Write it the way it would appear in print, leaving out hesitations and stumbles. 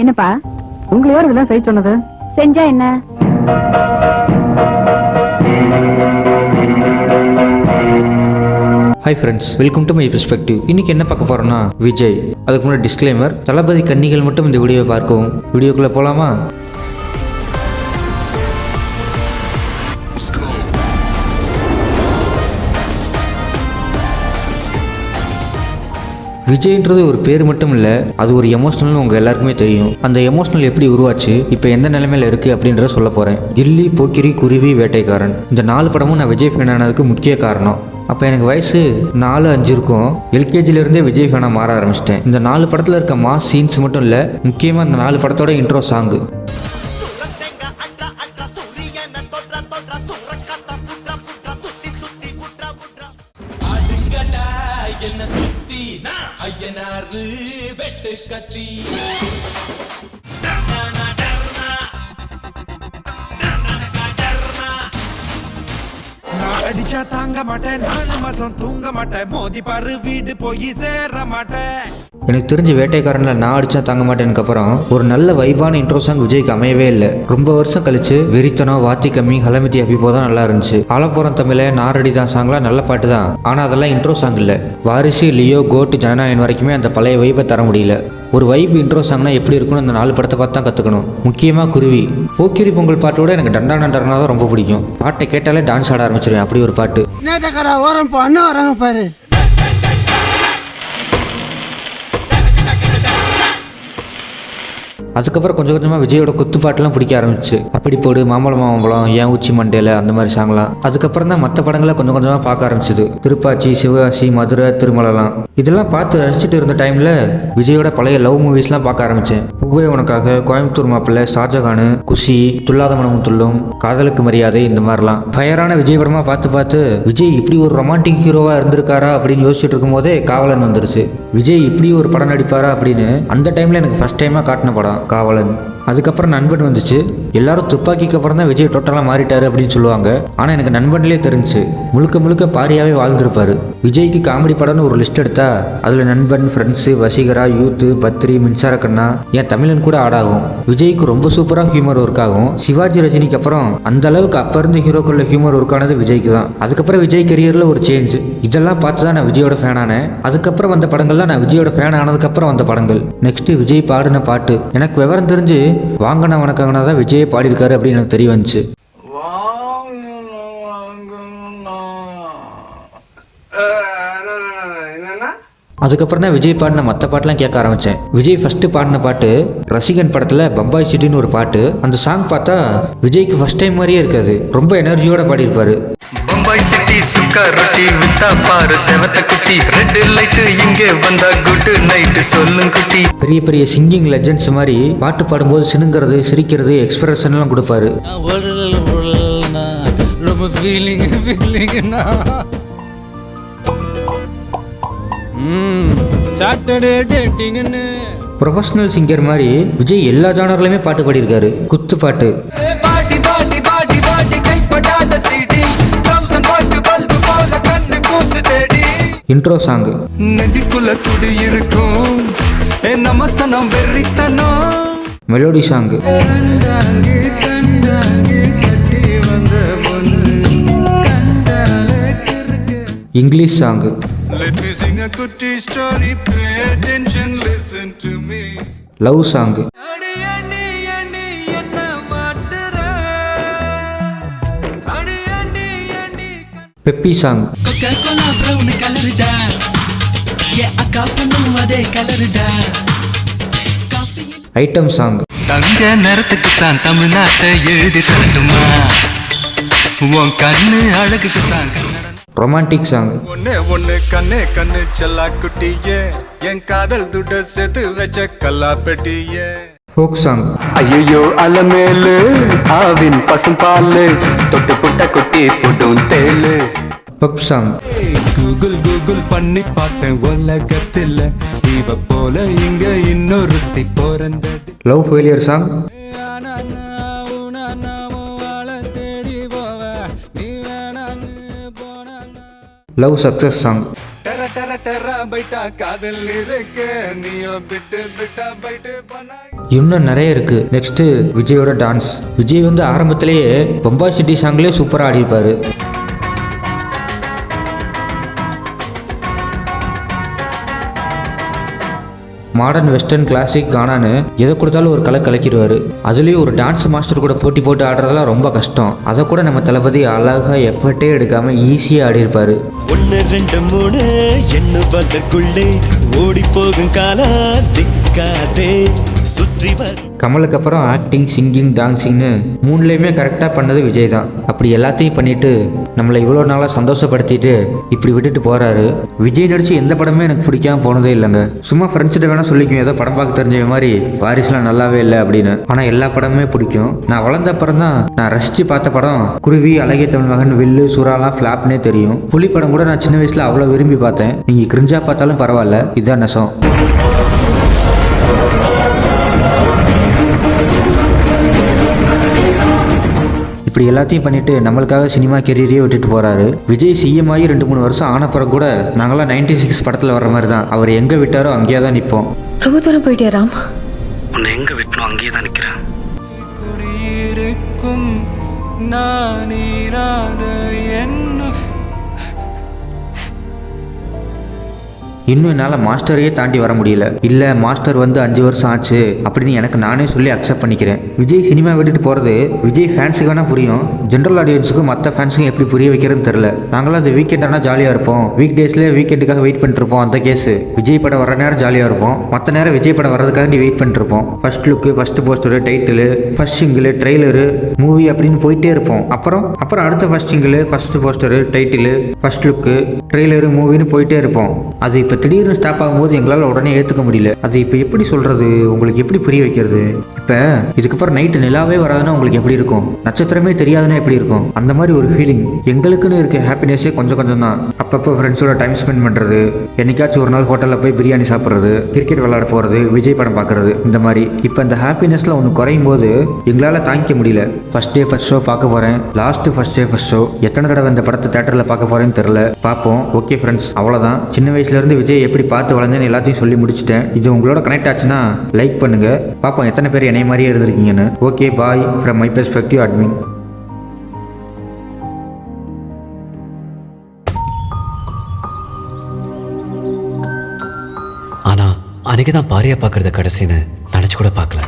என்னப்பா உங்களை யார் இதெல்லாம் செய்ய சொன்னது? செஞ்சா என்ன? Hi friends, welcome to my perspective. இன்னைக்கு என்ன பார்க்க போறோம்னா விஜய். அதுக்கு முன்னாடி டிஸ்க்ளைமர், தளபதி கன்னிகள் மட்டும் இந்த வீடியோவை பார்க்கவும். வீடியோக்குள்ள போலாமா? விஜய்ன்றது ஒரு பேர் மட்டும் இல்லை, அது ஒரு எமோஷனல்னு உங்கள் எல்லாருக்குமே தெரியும். அந்த எமோஷனல் எப்படி உருவாச்சு, இப்போ எந்த நிலைமையில இருக்குது அப்படின்றத சொல்ல போகிறேன். கில்லி, போக்கிரி, குருவி, வேட்டைக்காரன், இந்த 4 படமும் நான் விஜய் ஃபேன் ஆனதுக்கு முக்கிய காரணம். அப்போ எனக்கு வயசு 4-5 இருக்கும். எல்கேஜிலேருந்தே விஜய் ஃபேனாக மாற ஆரம்பிச்சிட்டேன். இந்த 4 படத்தில் இருக்க மாஸ் சீன்ஸ் மட்டும் இல்லை, முக்கியமாக இந்த 4 படத்தோட இன்ட்ரோ சாங்கு. அடிச்சா தாங்க மாட்டேன், 4 மாசம் தூங்க மாட்டேன், மோதி பாரு வீடு போய் சேர மாட்டேன். எனக்கு தெரிஞ்ச வேட்டைக்காரனில் நான் அடித்தா தாங்க மாட்டேனுக்கு அப்புறம் ஒரு நல்ல வைபான இன்ட்ரோ சாங் விஜய்க்கு அமையவே இல்லை. ரொம்ப வருஷம் கழிச்சு வெறித்தனம், வாத்தி கம்மி, ஹலமிதி அபிப்போ தான் நல்லா இருந்துச்சு. ஆலப்புறம் தமிழ, நாரடி தான் சாங்லாம் நல்ல பாட்டு தான், ஆனால் அதெல்லாம் இன்ட்ரோ சாங் இல்லை. வாரிசு, லியோ, கோட், ஜனநாயகன் வரைக்குமே அந்த பழைய வைப்பை தர முடியல. ஒரு வைப் இன்ட்ரோ சாங்னா எப்படி இருக்குன்னு அந்த 4 படத்தை பார்த்து தான் கற்றுக்கணும். முக்கியமாக குருவி. போக்கிரி பொங்கல் பாட்டோட எனக்கு டண்டா டண்டர்னா தான் ரொம்ப பிடிக்கும். பாட்டை கேட்டாலே டான்ஸ் ஆட ஆரம்பிச்சிருவேன், அப்படி ஒரு பாட்டு. ஓரம் பண்ண வராங்க பாரு. அதுக்கப்புறம் கொஞ்சம் கொஞ்சமாக விஜயோட குத்துப்பாட்டெல்லாம் பிடிக்க ஆரம்பிச்சு. அப்படி போடு, மாம்பழம் மாம்பழம், ஏன் உச்சி மண்டையில், அந்த மாதிரி சாங்லாம். அதுக்கப்புறம் தான் மற்ற படங்களை கொஞ்சம் கொஞ்சமாக பார்க்க ஆரம்பிச்சது. திருப்பாச்சி, சிவகாசி, மதுரை, திருமலைலாம். இதெல்லாம் பார்த்து ரசிச்சுட்டு இருந்த டைமில் விஜயோட பழைய லவ் மூவிஸ்லாம் பார்க்க ஆரம்பித்தேன். பூவே உனக்காக, கோயம்புத்தூர் மாப்பிள்ளை, ஷாஜகானு, குஷி, துல்லாத மனமும் துள்ளும், காதலுக்கு மரியாதை, இந்த மாதிரிலாம் ஃபயரான விஜய் படமாக பார்த்து விஜய் இப்படி ஒரு ரொமான்டிக் ஹீரோவாக இருந்திருக்காரா அப்படின்னு யோசிச்சுட்டு இருக்கும் போதே காவலன் வந்துருச்சு. விஜய் இப்படி ஒரு படம் நடிப்பாரா அப்படின்னு அந்த டைமில் எனக்கு ஃபர்ஸ்ட் டைமாக காட்டின படம் காவலன். அதுக்கப்புறம் நண்பன் வந்துச்சு. எல்லாரும் துப்பாக்கிக்கு அப்புறம் தான் விஜய் டோட்டலாக மாறிட்டாரு அப்படின்னு சொல்லுவாங்க. ஆனால் எனக்கு நண்பன்லேயே தெரிஞ்சு முழுக்க முழுக்க பாரியாவே வாழ்ந்திருப்பாரு. விஜய்க்கு காமெடி படம்னு ஒரு லிஸ்ட் எடுத்தா அதில் நண்பன், ஃப்ரெண்ட்ஸு, வசீகரா, யூத்து, பத்ரி, மின்சார கண்ணா, ஏன் தமிழன் கூட ஆடாகும். விஜய்க்கு ரொம்ப சூப்பராக ஹியூமர் ஒர்க் ஆகும். சிவாஜி, ரஜினிக்கு அப்புறம் அந்த அளவுக்கு அப்போ இருந்த ஹீரோக்குள்ள ஹியூமர் ஒர்க் ஆனது விஜய்க்கு தான். அதுக்கப்புறம் விஜய் கெரியரில் ஒரு சேஞ்ச். இதெல்லாம் பார்த்து தான் நான் விஜயோட ஃபேன் ஆனேன். அதுக்கப்புறம் வந்த படங்கள்லாம் நான் விஜயோட ஃபேன் ஆனதுக்கப்புறம் வந்த படங்கள். நெக்ஸ்ட் விஜய் பாடின பாட்டு. எனக்கு விவரம் தெரிஞ்சு வாங்கண்ணா வணக்கங்கண்ணா தான் விஜயே பாடியிருக்காரு அப்படின்னு எனக்கு தெரிய வந்துச்சு. அதுக்கப்புறம் தான் விஜய் பாடின மற்ற பாட்டெலாம் கேட்க ஆரம்பித்தேன். விஜய் ஃபர்ஸ்ட் பாடின பாட்டு ரசிகன் படத்தில் பம்பாய் சிட்டின்னு ஒரு பாட்டு. அந்த சாங் பார்த்தா விஜய்க்கு ஃபர்ஸ்ட் டைம் மாதிரியே இருக்காது. ரொம்ப எனர்ஜியோட பாடியிருப்பாரு. பம்பாய் சிட்டி சுக்கா ரொட்டி வித்தா பாரு செவத்த குட்டி, ரெட் லைட் இங்கே வந்தா குட் நைட் சொல்லும் குட்டி. பெரிய பெரிய சிங்கிங் லெஜெண்ட்ஸ் மாதிரி பாட்டு பாடும்போது சினுங்கிறது, சிரிக்கிறது, எக்ஸ்பிரஷன் எல்லாம் கொடுப்பாரு. ப்ரொஃபஷனல் சிங்கர் மாதிரி விஜய் எல்லா ஜானர்லயுமே பாட்டு பாடியிருக்காரு. குத்து பாட்டு, இன்ட்ரோ சாங், நெஞ்சுக்குள்ள குடி இருக்கும் நம்ம சனம் வெறித்தனம், melody song, English song, love song, peppy song, item song. தங்க நேரத்துக்கு தான் தமிழ்நாட்டை எழுதி தரட்டுமா, உன் கண்ணு அழகுக்கு தான். ரொமான்டிக் சாங், ஒண்ணு கண்ணு கண்ணு செல்லா குட்டியே, என் காதல் துட்ட சேர்த்து வச்ச கல்லா பெட்டியே. ஃபோக் சாங், ஐயோ அலமேலு ஆவின் பசும் பாலு, தொட்டு புட்ட குட்டி புடும் தேலு. பப் சாங், கூகுள் கூகுள் பண்ணி பார்த்தேன் உலகத்தில் இவ போல இங்க இன்னொருத்தி பிறந்தது. Love failure song, love success song, இன்னும் நிறைய இருக்கு. நெக்ஸ்ட் விஜயோட டான்ஸ். விஜய் வந்து ஆரம்பத்திலேயே பொம்பாய் சிட்டி சாங்லேயே சூப்பராக ஆடிப்பாரு. மாடர்ன் வெஸ்டர்ன் கிளாசிக் கானான்னு எதை கொடுத்தாலும் ஒரு கலக்கிடுவார். அதுலேயும் ஒரு டான்ஸ் மாஸ்டர் கூட போட்டி போட்டு ஆடுறதெல்லாம் ரொம்ப கஷ்டம். அதை கூட நம்ம தளபதி அழகாக எஃபர்ட்டே எடுக்காமல் ஈஸியாக ஆடிருப்பார். 1 2 3 எண்ணுவதற்குள்ளே ஓடி போகும் காலா திக்காதே சுற்றி வர. கமலுக்கு அப்புறம் ஆக்டிங், சிங்கிங், டான்ஸிங்னு மூணுலேயுமே கரெக்டாக பண்ணது விஜய் தான். அப்படி எல்லாத்தையும் பண்ணிட்டு நம்மளை இவ்வளோ நாளாக சந்தோஷப்படுத்திட்டு இப்படி விட்டுட்டு போகிறாரு. விஜய் நடிச்சு எந்த படமே எனக்கு பிடிக்காம போனதே இல்லைங்க. சும்மா ஃப்ரெண்ட்ஸ்கிட்ட வேணால் சொல்லிக்கும் ஏதோ படம் பார்க்க தெரிஞ்ச மாதிரி வாரிசுலாம் நல்லாவே இல்லை அப்படின்னு. ஆனால் எல்லா படமே பிடிக்கும். நான் வளர்ந்த அப்புறம் தான் நான் ரசித்து பார்த்த படம் குருவி, அழகிய தமிழ் மகன், வில்லு, சுறாலாம் ஃப்ளாப்னே தெரியும். புலி படம் கூட நான் சின்ன வயசில் அவ்வளோ விரும்பி பார்த்தேன். நீங்கள் கிரிஞ்சா பார்த்தாலும் பரவாயில்ல, இதுதான் நெசம். இப்படி எல்லாத்தையும் பண்ணிட்டு நம்மளுக்காக சினிமா கெரியரையே விட்டுட்டு போறாரு. விஜய் சிஎம் ஆகி 2-3 வருஷம் ஆன பிறகு கூட நாங்களாம் 96 படத்தில் வர்ற மாதிரி தான். அவர் எங்கே விட்டாரோ அங்கேயே தான் நிற்போம். ரொம்ப தூரம் போயிட்டியா ராம்? உன்னை எங்க விட்டணும் அங்கேயே தான் நிக்கிறேன். குடியிருக்கும் நானீராத என்ன இன்னும் என்னால் மாஸ்டரையே தாண்டி வர முடியல. இல்லை மாஸ்டர் வந்து 5 வருஷம் ஆச்சு அப்படின்னு எனக்கு நானே சொல்லி அக்செப்ட் பண்ணிக்கிறேன். விஜய் சினிமா விட்டுட்டு போகிறது விஜய் ஃபேன்ஸுக்கு வேணால் புரியும். ஜென்ரல் ஆடியன்ஸுக்கும் மற்ற ஃபேன்ஸுக்கும் எப்படி புரிய வைக்கிறதுன்னு தெரில. நாங்களாம் அந்த வீக்கெண்ட் ஆனால் ஜாலியாக இருப்போம். வீக் டேஸ்லேயே வீக்கெண்டுக்காக வெயிட் பண்ணிட்டு இருப்போம். அந்த கேஸு விஜய் படம் வர நேரம் ஜாலியாக இருப்போம். மற்ற நேரம் விஜய் படம் வர்றதுக்காக வெயிட் பண்ணிட்டு இருப்போம். First look, first poster, title, first single, trailer, movie அப்படின்னு போயிட்டே இருப்போம். அப்புறம் அடுத்த first single, first poster, title, first look, trailer, மூவின்னு போயிட்டே இருப்போம். அது இப்போ திடீர்னு ஸ்டாப் ஆகும்போது எங்களால் உடனே ஏற்றுக்க முடியல. அது இப்போ எப்படி சொல்கிறது, உங்களுக்கு எப்படி புரிய வைக்கிறது? இப்போ இதுக்கப்புறம் நைட்டு நிலாவே வராதுன்னா உங்களுக்கு எப்படி இருக்கும்? நட்சத்திரமே தெரியாதுன்னா எப்படி இருக்கும்? அந்த மாதிரி ஒரு ஃபீலிங். எங்களுக்குன்னு இருக்க ஹாப்பினஸே கொஞ்சம் தான். அப்பப்போ ஃப்ரெண்ட்ஸோட டைம் ஸ்பெண்ட் பண்ணுறது, என்னைக்காச்சும் ஒரு நாள் ஹோட்டலில் போய் பிரியாணி சாப்பிட்றது, கிரிக்கெட் விளையாட போகிறது, விஜய் படம் பார்க்குறது, இந்த மாதிரி. இப்போ இந்த ஹாப்பினஸில் ஒன்று குறையும் போது எங்களால் தாங்கிக்க முடியல. ஃபர்ஸ்ட் டே ஃபர்ஸ்ட் ஷோ பார்க்க போகிறேன், last first day first show. எத்தனை தடவை இந்த படத்தை தேட்டரில் பார்க்க போகிறேன்னு தெரில. பார்ப்போம். ஓகே ஃப்ரெண்ட்ஸ், அவ்வளோதான். சின்ன வயசுலேருந்து விஜய் எப்படி பார்த்து வளர்ந்தேன்னு எல்லாத்தையும் சொல்லி முடிச்சிட்டேன். இது உங்களோட கனெக்ட் ஆச்சுன்னா லைக் பண்ணுங்க. பார்ப்போம் எத்தனை பேர் என்னை மாதிரியே இருந்திருக்கீங்கன்னு. Okay, bye from my perspective admin. ஆனா அன்னைக்கு தான் பாரியா பார்க்கறத கடைசின்னு நினைச்சு கூட பார்க்கல.